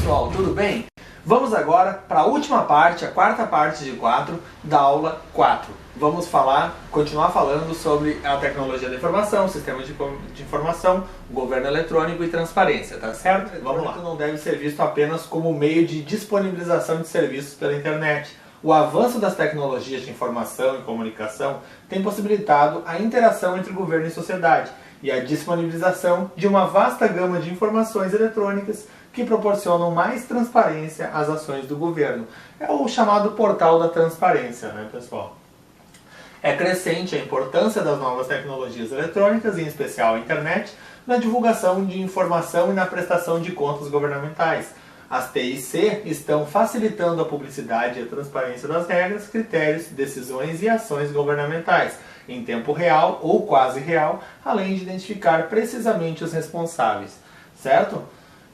pessoal, tudo bem? Vamos agora para a última parte, a quarta parte de 4 da aula 4. Vamos continuar falando sobre a tecnologia da informação, sistemas de informação, governo eletrônico e transparência, tá certo? Vamos lá. Não deve ser visto apenas como meio de disponibilização de serviços pela internet. O avanço das tecnologias de informação e comunicação tem possibilitado a interação entre governo e sociedade e a disponibilização de uma vasta gama de informações eletrônicas que proporcionam mais transparência às ações do governo. É o chamado portal da transparência, né, pessoal? É crescente a importância das novas tecnologias eletrônicas, em especial a internet, na divulgação de informação e na prestação de contas governamentais. As TIC estão facilitando a publicidade e a transparência das regras, critérios, decisões e ações governamentais, em tempo real ou quase real, além de identificar precisamente os responsáveis. Certo?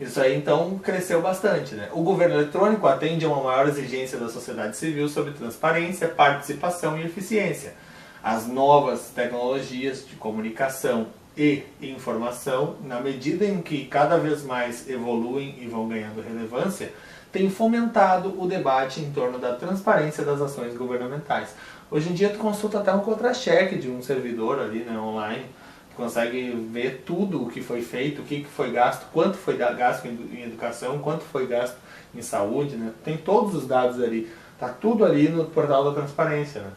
Isso aí então cresceu bastante, né? O governo eletrônico atende a uma maior exigência da sociedade civil sobre transparência, participação e eficiência. As novas tecnologias de comunicação e informação, na medida em que cada vez mais evoluem e vão ganhando relevância, têm fomentado o debate em torno da transparência das ações governamentais. Hoje em dia tu consulta até um contra-cheque de um servidor ali, né, online, consegue ver tudo o que foi feito, o que foi gasto, quanto foi gasto em educação, quanto foi gasto em saúde, né? Tem todos os dados ali, tá tudo ali no portal da transparência, né?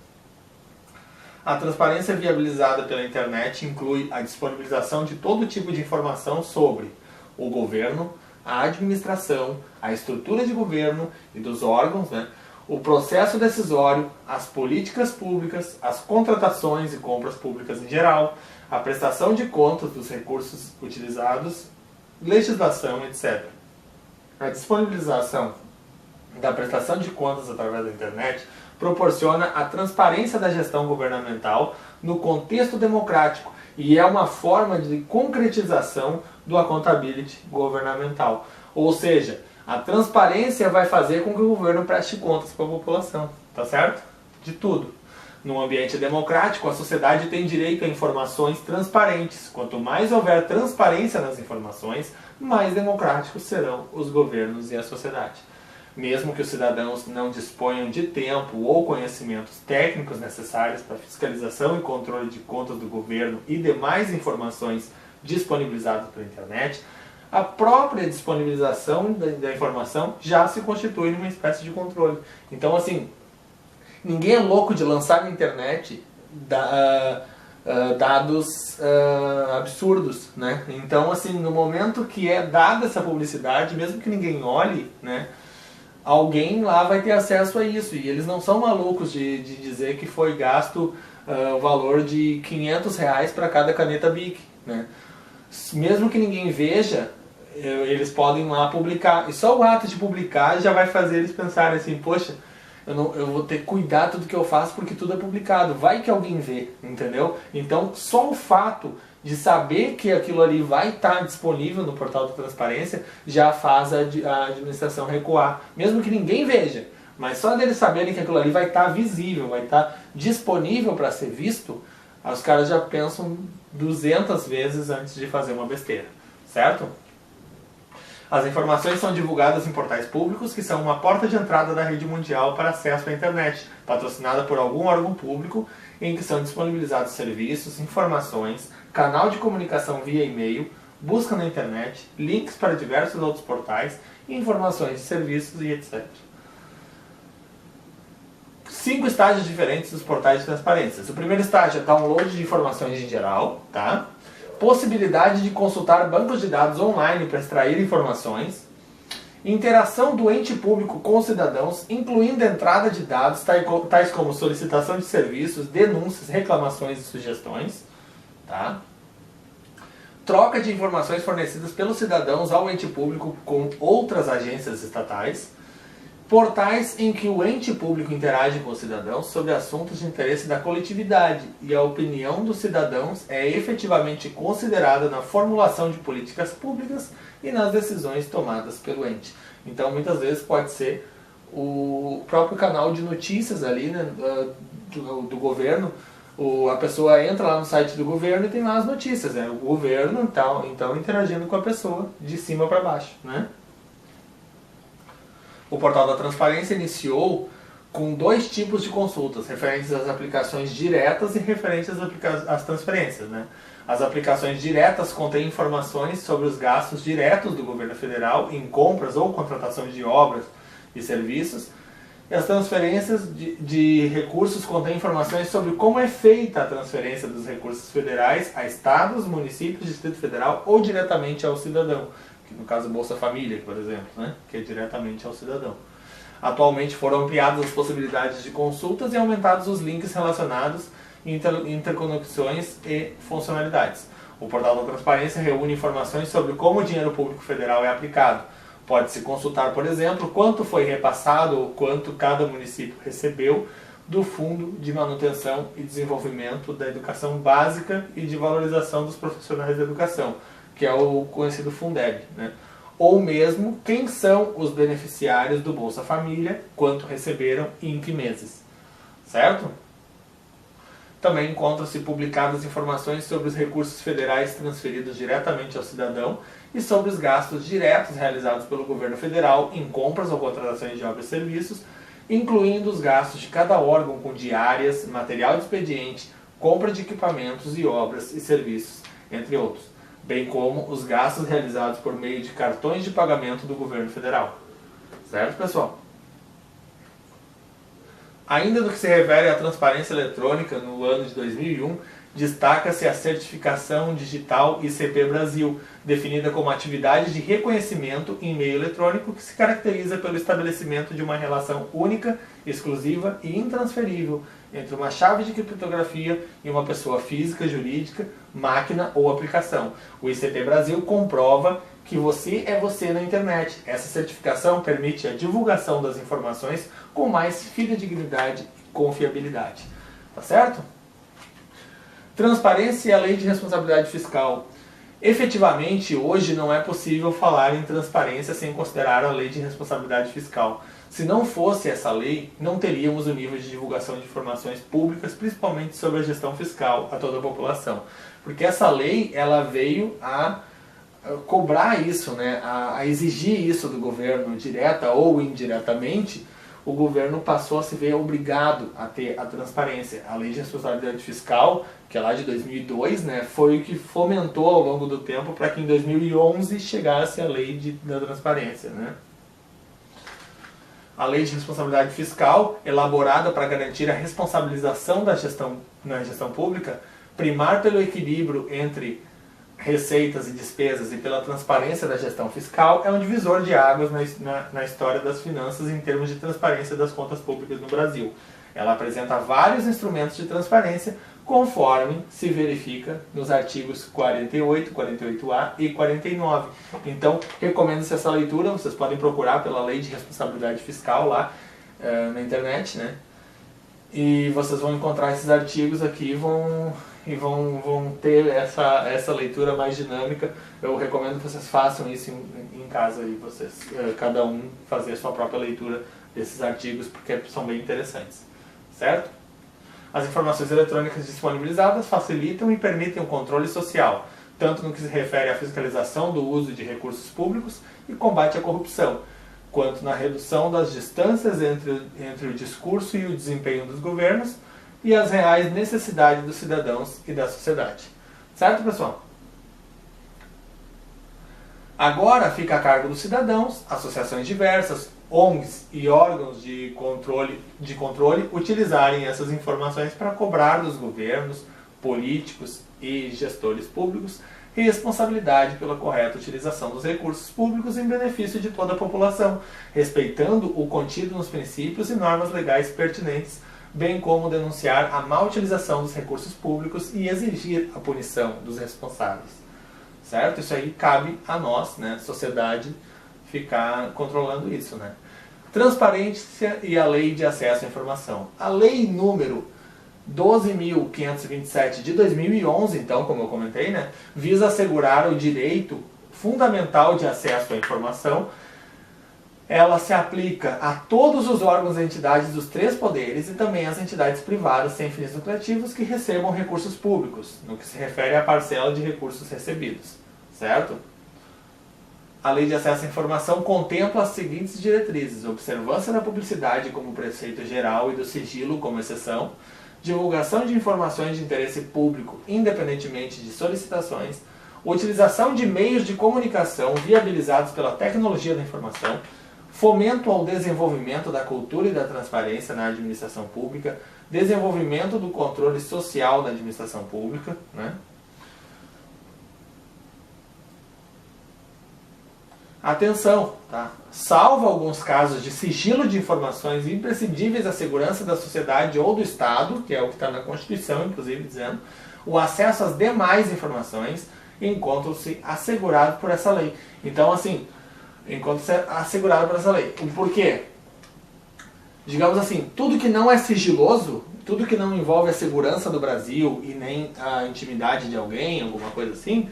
A transparência viabilizada pela internet inclui a disponibilização de todo tipo de informação sobre o governo, a administração, a estrutura de governo e dos órgãos, né? O processo decisório, as políticas públicas, as contratações e compras públicas em geral, a prestação de contas dos recursos utilizados, legislação, etc. A disponibilização da prestação de contas através da internet proporciona a transparência da gestão governamental no contexto democrático e é uma forma de concretização do accountability governamental. Ou seja, a transparência vai fazer com que o governo preste contas para a população, tá certo? De tudo. Num ambiente democrático, a sociedade tem direito a informações transparentes. Quanto mais houver transparência nas informações, mais democráticos serão os governos e a sociedade. Mesmo que os cidadãos não disponham de tempo ou conhecimentos técnicos necessários para fiscalização e controle de contas do governo e demais informações disponibilizadas pela internet, a própria disponibilização da informação já se constitui numa espécie de controle. Então, assim, ninguém é louco de lançar na internet dados absurdos, né? Então, assim, no momento que é dada essa publicidade, mesmo que ninguém olhe, né, alguém lá vai ter acesso a isso. E eles não são malucos de dizer que foi gasto o valor de R$500 para cada caneta Bic, né? Mesmo que ninguém veja, eles podem lá publicar. E só o ato de publicar já vai fazer eles pensarem assim, poxa, eu vou ter que cuidar tudo que eu faço porque tudo é publicado. Vai que alguém vê, entendeu? Então, só o fato de saber que aquilo ali vai estar disponível no portal da transparência já faz a administração recuar. Mesmo que ninguém veja, mas só deles saberem que aquilo ali vai estar visível, vai estar disponível para ser visto, os caras já pensam 200 vezes antes de fazer uma besteira, certo? As informações são divulgadas em portais públicos, que são uma porta de entrada da rede mundial para acesso à internet, patrocinada por algum órgão público, em que são disponibilizados serviços, informações, canal de comunicação via e-mail, busca na internet, links para diversos outros portais, informações de serviços e etc. 5 estágios diferentes dos portais de transparência. O primeiro estágio é download de informações em geral, tá? Possibilidade de consultar bancos de dados online para extrair informações, interação do ente público com os cidadãos, incluindo entrada de dados, tais como solicitação de serviços, denúncias, reclamações e sugestões, tá? Troca de informações fornecidas pelos cidadãos ao ente público com outras agências estatais, portais em que o ente público interage com os cidadãos sobre assuntos de interesse da coletividade e a opinião dos cidadãos é efetivamente considerada na formulação de políticas públicas e nas decisões tomadas pelo ente. Então, muitas vezes pode ser o próprio canal de notícias ali, né, do governo. A pessoa entra lá no site do governo e tem lá as notícias, né? O governo então interagindo com a pessoa de cima para baixo, né? O Portal da Transparência iniciou com 2 tipos de consultas, referentes às aplicações diretas e referentes às transferências, né? As aplicações diretas contêm informações sobre os gastos diretos do governo federal em compras ou contratações de obras e serviços. E as transferências de recursos contêm informações sobre como é feita a transferência dos recursos federais a estados, municípios, Distrito Federal ou diretamente ao cidadão, que no caso Bolsa Família, por exemplo, né? Que é diretamente ao cidadão. Atualmente foram ampliadas as possibilidades de consultas e aumentados os links relacionados, interconexões e funcionalidades. O Portal da Transparência reúne informações sobre como o dinheiro público federal é aplicado. Pode-se consultar, por exemplo, quanto foi repassado ou quanto cada município recebeu do Fundo de Manutenção e Desenvolvimento da Educação Básica e de Valorização dos Profissionais da Educação, que é o conhecido Fundeb, né? Ou mesmo quem são os beneficiários do Bolsa Família, quanto receberam e em que meses, certo? Também encontram-se publicadas informações sobre os recursos federais transferidos diretamente ao cidadão e sobre os gastos diretos realizados pelo governo federal em compras ou contratações de obras e serviços, incluindo os gastos de cada órgão com diárias, material de expediente, compra de equipamentos e obras e serviços, entre outros, bem como os gastos realizados por meio de cartões de pagamento do governo federal. Certo, pessoal? Ainda no que se refere à transparência eletrônica, no ano de 2001, destaca-se a certificação digital ICP Brasil, definida como atividade de reconhecimento em meio eletrônico que se caracteriza pelo estabelecimento de uma relação única, exclusiva e intransferível entre uma chave de criptografia e uma pessoa física, jurídica, máquina ou aplicação. O ICP Brasil comprova que você é você na internet. Essa certificação permite a divulgação das informações com mais fidedignidade e confiabilidade. Tá certo? Transparência e a Lei de Responsabilidade Fiscal. Efetivamente, hoje não é possível falar em transparência sem considerar a Lei de Responsabilidade Fiscal. Se não fosse essa lei, não teríamos o nível de divulgação de informações públicas, principalmente sobre a gestão fiscal a toda a população. Porque essa lei, ela veio a cobrar isso, né? A exigir isso do governo, direta ou indiretamente. O governo passou a se ver obrigado a ter a transparência. A Lei de Responsabilidade Fiscal, que é lá de 2002, né, foi o que fomentou ao longo do tempo para que em 2011 chegasse a Lei da Transparência, né? A Lei de Responsabilidade Fiscal, elaborada para garantir a responsabilização da gestão na gestão pública, primar pelo equilíbrio entre receitas e despesas e pela transparência da gestão fiscal, é um divisor de águas na história das finanças em termos de transparência das contas públicas no Brasil. Ela apresenta vários instrumentos de transparência, conforme se verifica nos artigos 48, 48A e 49. Então, recomendo-se essa leitura, vocês podem procurar pela Lei de Responsabilidade Fiscal lá na internet, né? E vocês vão encontrar esses artigos aqui e vão ter essa leitura mais dinâmica. Eu recomendo que vocês façam isso em casa, e vocês, cada um fazer a sua própria leitura desses artigos, porque são bem interessantes, certo? As informações eletrônicas disponibilizadas facilitam e permitem o controle social, tanto no que se refere à fiscalização do uso de recursos públicos e combate à corrupção, quanto na redução das distâncias entre o discurso e o desempenho dos governos e as reais necessidades dos cidadãos e da sociedade. Certo, pessoal? Agora fica a cargo dos cidadãos, associações diversas, ONGs e órgãos de controle utilizarem essas informações para cobrar dos governos, políticos e gestores públicos responsabilidade pela correta utilização dos recursos públicos em benefício de toda a população, respeitando o contido nos princípios e normas legais pertinentes, bem como denunciar a má utilização dos recursos públicos e exigir a punição dos responsáveis. Certo? Isso aí cabe a nós, né, sociedade, ficar controlando isso, né? Transparência e a Lei de Acesso à Informação. A Lei número 12.527 de 2011, então, como eu comentei, né, visa assegurar o direito fundamental de acesso à informação. Ela se aplica a todos os órgãos e entidades dos 3 poderes e também às entidades privadas sem fins lucrativos que recebam recursos públicos, no que se refere à parcela de recursos recebidos, certo? a Lei de Acesso à Informação contempla as seguintes diretrizes: observância da publicidade como preceito geral e do sigilo como exceção, divulgação de informações de interesse público independentemente de solicitações, utilização de meios de comunicação viabilizados pela tecnologia da informação, fomento ao desenvolvimento da cultura e da transparência na administração pública, desenvolvimento do controle social da administração pública, né? Atenção, tá? Salvo alguns casos de sigilo de informações imprescindíveis à segurança da sociedade ou do Estado, que é o que está na Constituição, inclusive, dizendo, o acesso às demais informações encontra-se assegurado por essa lei. Então, assim, encontra-se assegurado por essa lei. Por quê? Digamos assim, tudo que não é sigiloso, tudo que não envolve a segurança do Brasil e nem a intimidade de alguém, alguma coisa assim,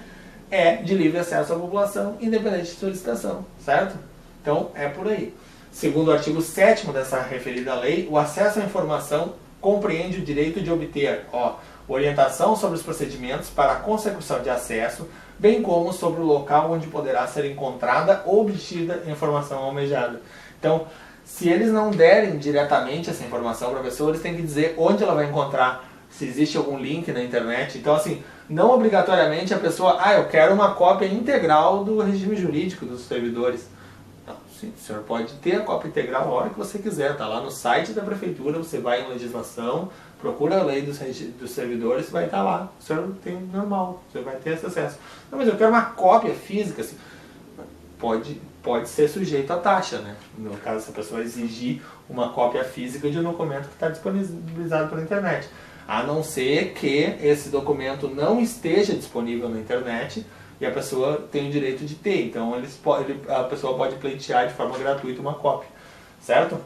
é de livre acesso à população, independente de solicitação, certo? Então, é por aí. Segundo o artigo 7º dessa referida lei, o acesso à informação compreende o direito de obter, orientação sobre os procedimentos para a consecução de acesso, bem como sobre o local onde poderá ser encontrada ou obtida a informação almejada. Então, se eles não derem diretamente essa informação para a pessoa, eles têm que dizer onde ela vai encontrar, se existe algum link na internet. Então, assim, não obrigatoriamente a pessoa, eu quero uma cópia integral do regime jurídico dos servidores. Não, sim, o senhor pode ter a cópia integral a hora que você quiser, está lá no site da prefeitura, você vai em legislação, procura a lei dos servidores, vai estar lá. O senhor tem normal, você vai ter esse acesso. Não, mas eu quero uma cópia física, assim. Pode ser sujeito à taxa, né? No caso, se a pessoa exigir uma cópia física de um documento que está disponibilizado pela internet. A não ser que esse documento não esteja disponível na internet e a pessoa tem o direito de ter. Então a pessoa pode pleitear de forma gratuita uma cópia, certo?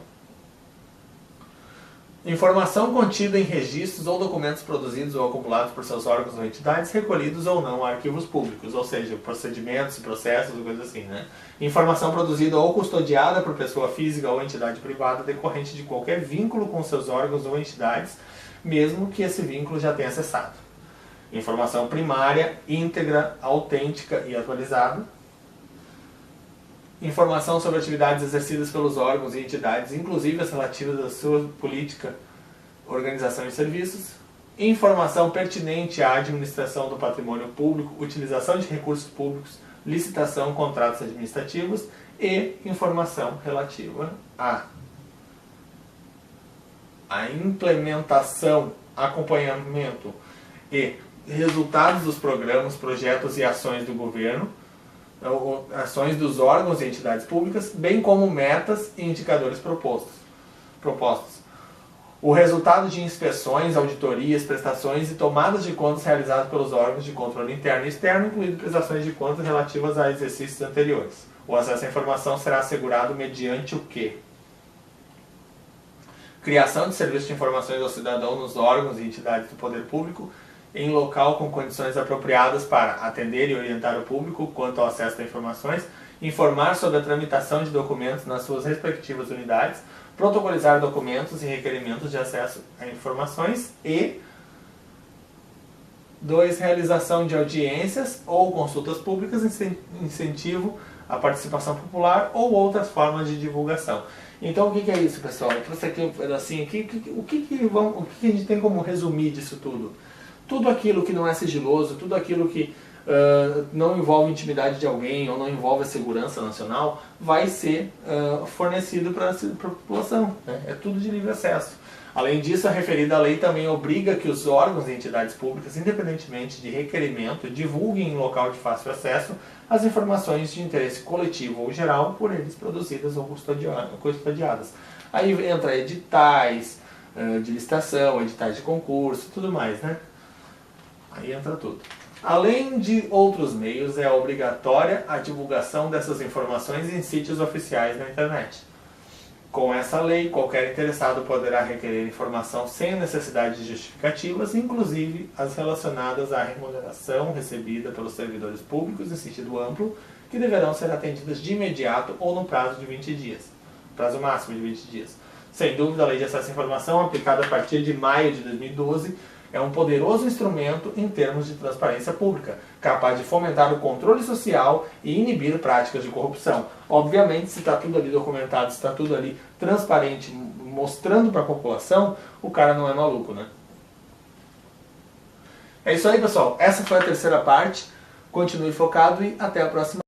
Informação contida em registros ou documentos produzidos ou acumulados por seus órgãos ou entidades, recolhidos ou não a arquivos públicos, ou seja, procedimentos, processos, coisas assim, né? Informação produzida ou custodiada por pessoa física ou entidade privada decorrente de qualquer vínculo com seus órgãos ou entidades, mesmo que esse vínculo já tenha cessado. Informação primária, íntegra, autêntica e atualizada. Informação sobre atividades exercidas pelos órgãos e entidades, inclusive as relativas à sua política, organização e serviços. Informação pertinente à administração do patrimônio público, utilização de recursos públicos, licitação, contratos administrativos e informação relativa a implementação, acompanhamento e resultados dos programas, projetos e ações do governo, ações dos órgãos e entidades públicas, bem como metas e indicadores propostos. O resultado de inspeções, auditorias, prestações e tomadas de contas realizadas pelos órgãos de controle interno e externo, incluindo prestações de contas relativas a exercícios anteriores. O acesso à informação será assegurado mediante o quê? Criação de serviços de informações ao cidadão nos órgãos e entidades do poder público em local com condições apropriadas para atender e orientar o público quanto ao acesso a informações, informar sobre a tramitação de documentos nas suas respectivas unidades, protocolizar documentos e requerimentos de acesso a informações e 2. Realização de audiências ou consultas públicas, incentivo à participação popular ou outras formas de divulgação. Então, o que é isso, pessoal? Trouxe aqui um pedacinho aqui. O que a gente tem como resumir disso tudo? Tudo aquilo que não é sigiloso, tudo aquilo que não envolve intimidade de alguém ou não envolve a segurança nacional, vai ser fornecido para a população, né? É tudo de livre acesso. Além disso, a referida lei também obriga que os órgãos e entidades públicas, independentemente de requerimento, divulguem em local de fácil acesso as informações de interesse coletivo ou geral por eles produzidas ou custodiadas. Aí entra editais de licitação, editais de concurso, tudo mais, né? Aí entra tudo. Além de outros meios, é obrigatória a divulgação dessas informações em sítios oficiais na internet. Com essa lei, qualquer interessado poderá requerer informação sem necessidade de justificativas, inclusive as relacionadas à remuneração recebida pelos servidores públicos em sentido amplo, que deverão ser atendidas de imediato ou no prazo de 20 dias. Prazo máximo de 20 dias. Sem dúvida, a Lei de Acesso à Informação, aplicada a partir de maio de 2012, É um poderoso instrumento em termos de transparência pública, capaz de fomentar o controle social e inibir práticas de corrupção. Obviamente, se está tudo ali documentado, se está tudo ali transparente, mostrando para a população, o cara não é maluco, né? É isso aí, pessoal. Essa foi a terceira parte. Continue focado e até a próxima.